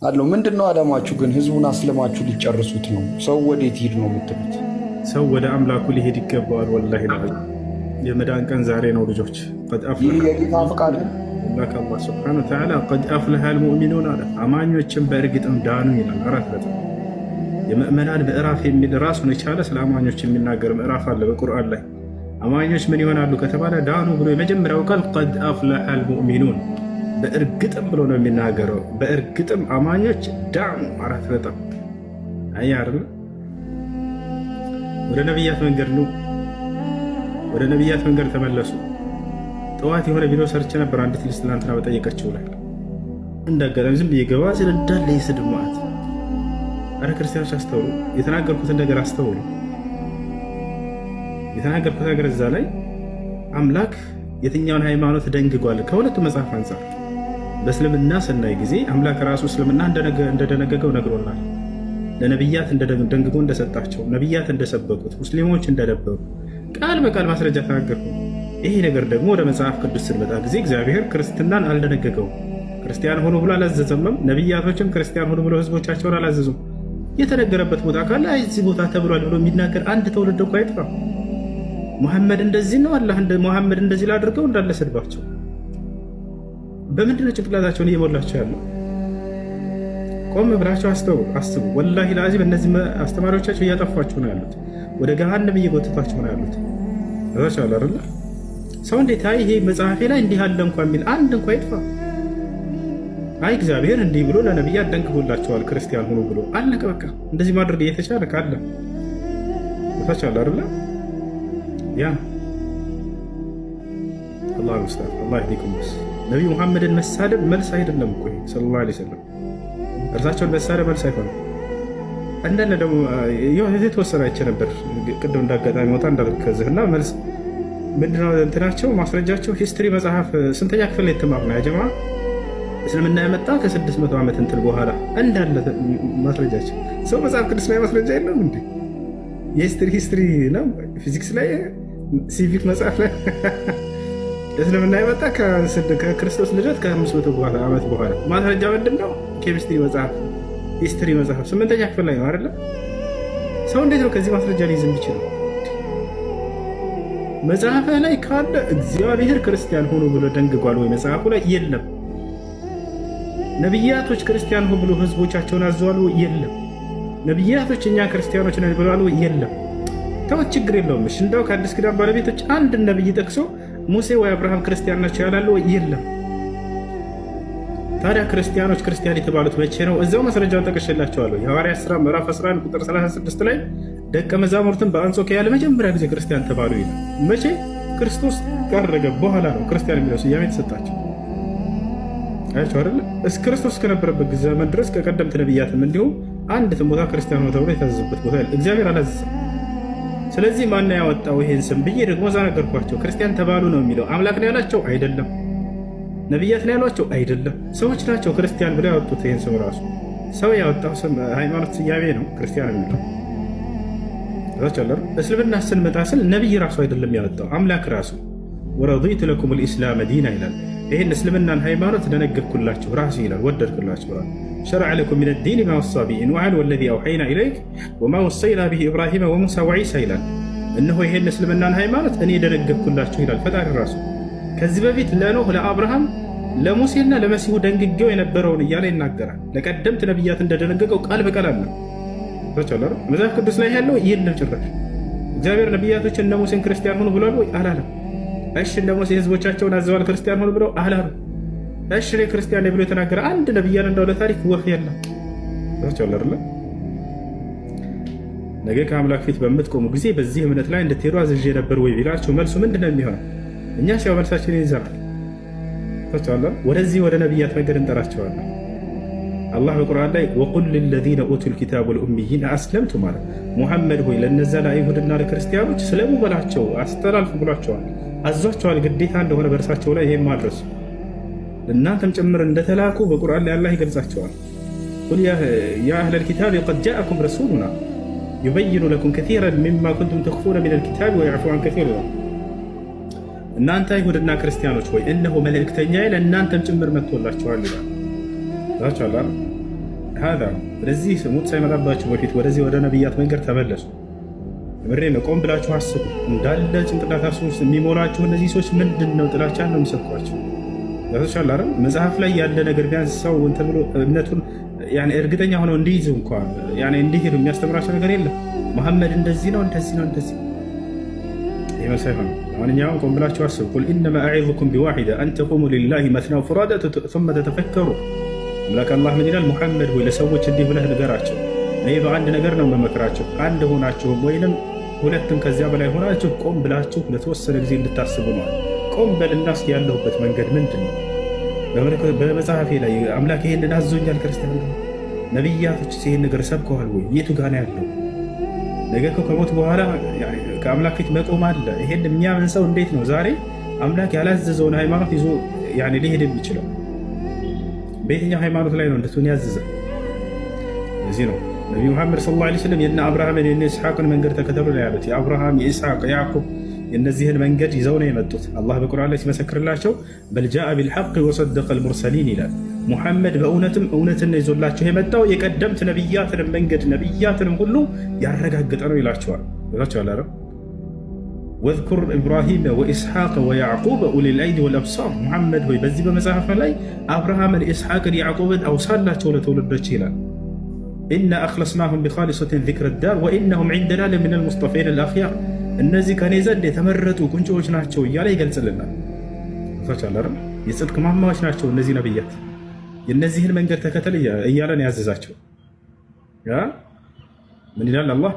አለው። ምንድነው አላማችሁ ግን? ህዝቡን አስለማችሁ ሊጨርሱት ነው? ሰው ወዴት ሂድ ነው የምትሉት? ሰው ወደ አምላኩ ሊሄድ ይገባዋል። ወላሂ የመዳን ቀን ዛሬ ነው ልጆች። ይህ የጌታ ፈቃድ ነው። አላህ ሱብሓነሁ ወተዓላ ቀድ አፍለሐል ሙእሚኑን አለ። አማኞችን በእርግጥም ዳኑ ይላል። አራት ነጥብ። የምእመናን ምዕራፍ የሚል ራሱን የቻለ ስለ አማኞች የሚናገር ምዕራፍ አለ በቁርአን ላይ። አማኞች ምን ይሆናሉ ከተባለ ዳኑ ብሎ የመጀመሪያው ቃል ቀድ አፍለሐል ሙእሚኑን በእርግጥም ብሎ ነው የሚናገረው። በእርግጥም አማኞች ዳኑ። አራት ነጥብ። አያር ወደ ነቢያት መንገድ ነው። ወደ ነቢያት መንገድ ተመለሱ። ጠዋት የሆነ ቪዲዮ ሰርች ነበር። አንዲት ልጅ ትናንትና በጠየቀችው ላይ እንዳጋጣሚ ዝም ብዬ ገባ ስለ እንዳለ የስድብ ማለት። አረ ክርስቲያኖች አስተውሉ፣ የተናገርኩትን ነገር አስተውሉ። የተናገርኩት ነገር እዛ ላይ አምላክ የትኛውን ሃይማኖት ደንግጓል? ከሁለቱ መጽሐፍ አንጻር በእስልምና ስናይ ጊዜ አምላክ ራሱ እስልምና እንደደነገገው ነግሮናል። ለነቢያት ደንግጎ እንደሰጣቸው፣ ነቢያት እንደሰበኩት፣ ሙስሊሞች እንደነበሩ ቃል በቃል ማስረጃ ተናገርኩ። ይሄ ነገር ደግሞ ወደ መጽሐፍ ቅዱስ ስንመጣ ጊዜ እግዚአብሔር ክርስትናን አልደነገገውም። ክርስቲያን ሆኑ ብሎ አላዘዘምም። ነቢያቶችም ክርስቲያን ሆኑ ብሎ ህዝቦቻቸውን አላዘዙም። የተነገረበት ቦታ ካለ እዚህ ቦታ ተብሏል ብሎ የሚናገር አንድ ትውልድ እኮ አይጥፋ። ሙሐመድ እንደዚህ ነው፣ አላህ ሙሐመድ እንደዚህ ላድርገው እንዳለ ስድባቸው። በምንድነው ጭንቅላታቸውን እየሞላቸው ያለው? ቆም ብላቸው አስቡ። ወላሂ ለአዚም እነዚህ አስተማሪዎቻቸው እያጠፏቸው ነው ያሉት። ወደ ገሃነም እየጎተቷቸው ነው ያሉት። ራቻለ አይደለ? ሰው እንዴት አይ ይሄ መጽሐፌ ላይ እንዲህ አለ እንኳን የሚል አንድ እንኳን ይጥፋ። አይ እግዚአብሔር እንዲህ ብሎ ለነቢያት ደንግቦላቸዋል ክርስቲያን ሆኖ ብሎ አለቀ በቃ። እንደዚህ ማድረግ እየተቻለ ካለ ራቻለ አይደለ? ያ አላህ ሙስታፍ አላህ ይዲኩም። ነብዩ መሐመድን መሳደብ መልስ አይደለም እኮ ሰለላሁ ዐለይሂ ወሰለም። እርሳቸውን መሳደብ መልስ አይሆንም። አንዳንድ ደግሞ የተወሰነ አይቼ ነበር ቅድም እንዳጋጣሚ ወጣ እንዳልከዝህና መልስ ምንድነው እንትናቸው ማስረጃቸው ሂስትሪ መጽሐፍ ስንተኛ ክፍል ላይ የተማር ነው ያጀማ እስልምና የመጣ ከ600 ዓመት እንትን በኋላ እንዳለ ማስረጃቸው። ሰው መጽሐፍ ቅዱስ ላይ ማስረጃ የለም እንዴ? የሂስትሪ ነው ፊዚክስ ላይ ሲቪክ መጽሐፍ ላይ እስልምና የመጣ ከክርስቶስ ልደት ከ500 ዓመት በኋላ ማስረጃ ምንድነው? ኬሚስትሪ መጽሐፍ ሂስትሪ መጽሐፍ 8ኛ ክፍል ላይ ነው አይደለ? ሰው እንዴት ነው ከዚህ ማስረጃ ሊይዝ የሚችለው? መጽሐፍ ላይ ካለ እግዚአብሔር ክርስቲያን ሆኖ ብሎ ደንግጓል ወይ? መጽሐፉ ላይ የለም። ነቢያቶች ክርስቲያን ሆኖ ብሎ ህዝቦቻቸውን አዘዋል ወይ? የለም። ነቢያቶች እኛ ክርስቲያኖች ነን ብለዋል ወይ? የለም። ተወት፣ ችግር የለውም። እሺ እንደው ከአዲስ ኪዳን ባለቤቶች አንድ ነብይ ጠቅሶ ሙሴ ወይ አብርሃም ክርስቲያን ናቸው ያላሉ ወይ? የለም። ታዲያ ክርስቲያኖች ክርስቲያን የተባሉት መቼ ነው? እዛው ማስረጃውን ጠቅሼላቸዋለሁ። የሐዋርያት ሥራ ምዕራፍ 11 ቁጥር 36 ላይ ደቀ መዛሙርትን በአንጾኪያ ለመጀመሪያ ጊዜ ክርስቲያን ተባሉ ይላል። መቼ? ክርስቶስ ካረገ በኋላ ነው ክርስቲያን የሚለው ስያሜ የተሰጣቸው። አያቸው አይደለ? እስከ ክርስቶስ ከነበረበት ዘመን ድረስ ከቀደምት ነቢያትም እንዲሁም አንዲትም ቦታ ክርስቲያን ነው ተብሎ የታዘዘበት ቦታ ያለ እግዚአብሔር አላዘዘም። ስለዚህ ማን ያወጣው ይሄን ስም ብዬ ደግሞ እዛ ነገርኳቸው። ክርስቲያን ተባሉ ነው የሚለው። አምላክ ነው ያላቸው አይደለም። ነቢያት ነው ያሏቸው አይደለም። ሰዎች ናቸው ክርስቲያን ብለው ያወጡት። ይሄን ስም ራሱ ሰው ያወጣው ስም ሃይማኖት ስያሜ ነው ክርስቲያን የሚለው። እስልምና ስንመጣ ስል ነቢይ ራሱ አይደለም ያወጣው አምላክ ራሱ። ወረዲቱ ለኩም ልኢስላም ዲና ይላል። ይህን እስልምናን ሃይማኖት ደነገግኩላችሁ ራሱ ይላል፣ ወደድኩላችሁ ይላል። ሸረዐ ለኩም ሚነ ዲን ማ ወሳ ቢሂ ኑሐን ወለዚ አውሐይና ኢለይክ ወማ ወሰይና ቢሂ ኢብራሂመ ወሙሳ ወዒሳ ይላል። እነሆ ይህን እስልምናን ሃይማኖት እኔ ደነገግኩላችሁ ይላል ፈጣሪ ራሱ። ከዚህ በፊት ለኖህ ለአብርሃም ለሙሴና ለመሲሁ ደንግጌው የነበረውን እያለ ይናገራል። ለቀደምት ነቢያት እንደደነገገው ቃል በቃል አለ። መጽሐፍ ቅዱስ ላይ ያለው ይህን ጭራሽ እግዚአብሔር ነቢያቶች እነ ሙሴን ክርስቲያን ሆኑ ብሏል ወይ? አላለም። እሺ እነ ሙሴ ህዝቦቻቸውን አዘዋል ክርስቲያን ሆኑ ብለው አላሉ። እሺ እኔ ክርስቲያን ነኝ ብሎ የተናገረ አንድ ነቢያን እንዳው ለታሪክ ወፍ የለም። ነገ ከአምላክ ፊት በምትቆሙ ጊዜ በዚህ እምነት ላይ እንድትሄዱ አዝዤ ነበር ወይ ቢላቸው መልሱ ምንድን ነው የሚሆነው? እኛ ሲያው መልሳችን ይዘናል። ወደዚህ ወደ ነቢያት መንገድ እንጠራቸዋለን። አላህ በቁርአን ላይ ወቁል ለለዚነ ኡቱል ኪታብ ወልኡሚይን አስለምቱ ማለት ሙሐመድ ሆይ ለነዛ ለአይሁድና ለክርስቲያኖች ስለሙ በላቸው አስተላልፉ ብሏቸዋል፣ አዟቸዋል። ግዴታ እንደሆነ በእርሳቸው ላይ ይሄን ማድረስ እናንተም ጭምር እንደተላኩ በቁርአን ላይ አላህ ይገልጻቸዋል። ቁል ያ አህለል ኪታብ ቀድ ጃአኩም ረሱሉና ዩበይኑ ለኩም ከሲረን ሚማ ኩንቱም ተኽፉነ ሚነል ኪታብ ወየዕፉ ዐን ከሲር። እናንተ አይሁድና ክርስቲያኖች ሆይ እነሆ መልእክተኛዬ ለእናንተም ጭምር መጥቶላችኋል ይላል። ሀዛ ስለዚህ ሙት ሳይመጣባችሁ በፊት ወደዚህ ወደ ነቢያት መንገድ ተመለሱ። ምሬ ነው። ቆም ብላችሁ አስቡ። እንዳለ ጭንቅላታችሁ ውስጥ የሚሞላችሁ እነዚህ ሰዎች ምንድን ነው ጥላቻን ነው የሚሰብኳቸው። ያተሻል አይደል? መጽሐፍ ላይ ያለ ነገር ቢያንስ ሰው እንትን ብሎ እምነቱን እርግጠኛ ሆነው እንዲይዙ እንኳን እንዲሄዱ የሚያስተምራቸው ነገር የለም። መሐመድ እንደዚህ ነው እንደዚህ ነው እንደዚህ ይህ መልስ አይሆንም። ማንኛውም ቆም ብላችሁ አስቡ። ቁል ኢነማ አዒዙኩም ቢዋሒዳ አን ተቁሙ ሊላሂ መስና ወፉራዳ ሱመ ተተፈከሩ። አምላክ አላህ ምን ይላል? ሙሐመድ ሆይ ለሰዎች እንዲህ ብለህ ንገራቸው፣ እኔ በአንድ ነገር ነው መመክራቸው፣ አንድ ሆናችሁም ወይንም ሁለትም ከዚያ በላይ ሆናችሁ ቆም ብላችሁ ለተወሰነ ጊዜ እንድታስቡ ነው። ቆም በልና እስኪ ያለሁበት መንገድ ምንድን ነው? በመጽሐፌ ላይ አምላክ ይሄንን አዞኛል። ክርስቲያን ነቢያቶች ይሄን ነገር ሰብከዋል ወይ? የቱ ጋር ነው ያለው? ነገ ከሞት በኋላ ከአምላክ ፊት መቆም አለ። ይሄን የሚያምን ሰው እንዴት ነው ዛሬ አምላክ ያላዘዘውን ሃይማኖት ይዞ ሊሄድ የሚችለው? በየትኛው ሃይማኖት ላይ ነው እንደቱን ያዘዘ? እዚህ ነው ነቢዩ ሙሐመድ ሰለላሁ ዐለይሂ ወሰለም የነ አብርሃምን የነ ኢስሐቅን መንገድ ተከተሉ ነው ያሉት። የአብርሃም የኢስሐቅ የያዕቁብ የእነዚህን መንገድ ይዘው ነው የመጡት። አላህ በቁርአን ላይ ሲመሰክርላቸው በልጃአ ቢልሐቅ ወሰደቀ ልሙርሰሊን ይላል። ሙሐመድ በእውነትም እውነትን ይዞላቸው የመጣው የቀደምት ነቢያትንም መንገድ ነቢያትንም ሁሉ ያረጋግጠ ነው ይላቸዋል። ይላቸዋል አረ ወዝኩር ኢብራሂም ወኢስሐቅ ወያዕቁብ ኡሊል አይዲ ወልአብሳር። ሙሐመድ ሆይ በዚህ በመጽሐፍ ላይ አብርሃምን፣ ኢስሐቅን፣ ያዕቁብን አውሳላቸው ለትውልዶች ይላል። ኢና አኽለስናሁም ቢኻሊሰትን ዚክረ ዳር ወኢነሁም ዒንደና ለሚነል ሙስጠፊን አልአኽያር። እነዚህ ከኔ ዘንድ የተመረጡ ቁንጮዎች ናቸው እያለ ይገልጽልናል። የጽድቅ ማማዎች ናቸው እነዚህ ነቢያት። የእነዚህን መንገድ ተከተል እያለን ያዘዛቸው ምን ይላል አላህ?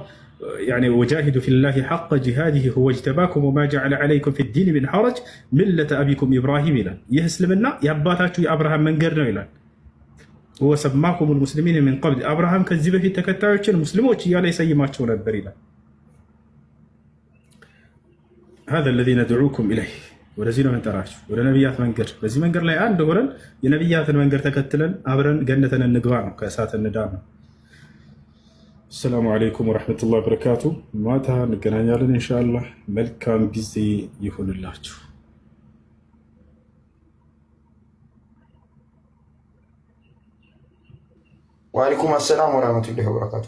ወጃሂዱ ፊላሂ ሐቀ ጂሃዲሂ ሁወ እጅተባኩም ወማ ጀዐለ ዐለይኩም ፊዲን ሚን ሐረጅ ሚለተ አቢኩም ኢብራሂም ይላል። ይህ እስልምና የአባታችሁ የአብርሃም መንገድ ነው ይላል። ሁወ ሰማኩም ልሙስሊሚን ሚን ቀብል፣ አብርሃም ከዚህ በፊት ተከታዮችን ሙስሊሞች እያለ ይሰይማቸው ነበር ይላል። ሀዛ አለዚ ነድዑኩም ኢለይህ፣ ወደዚህ ነው መንጠራችሁ፣ ወደ ነቢያት መንገድ። በዚህ መንገድ ላይ አንድ ሆነን የነቢያትን መንገድ ተከትለን አብረን ገነትን እንግባ ነው፣ ከእሳት እንዳን ነው። አሰላሙ አለይኩም ወረሕመቱላሂ ወበረካቱ። ማታ እንገናኛለን ኢንሻአላህ። መልካም ጊዜ ይሁንላችሁ። ወአለይኩም አሰላም ወረሕመቱላሂ ወበረካቱ።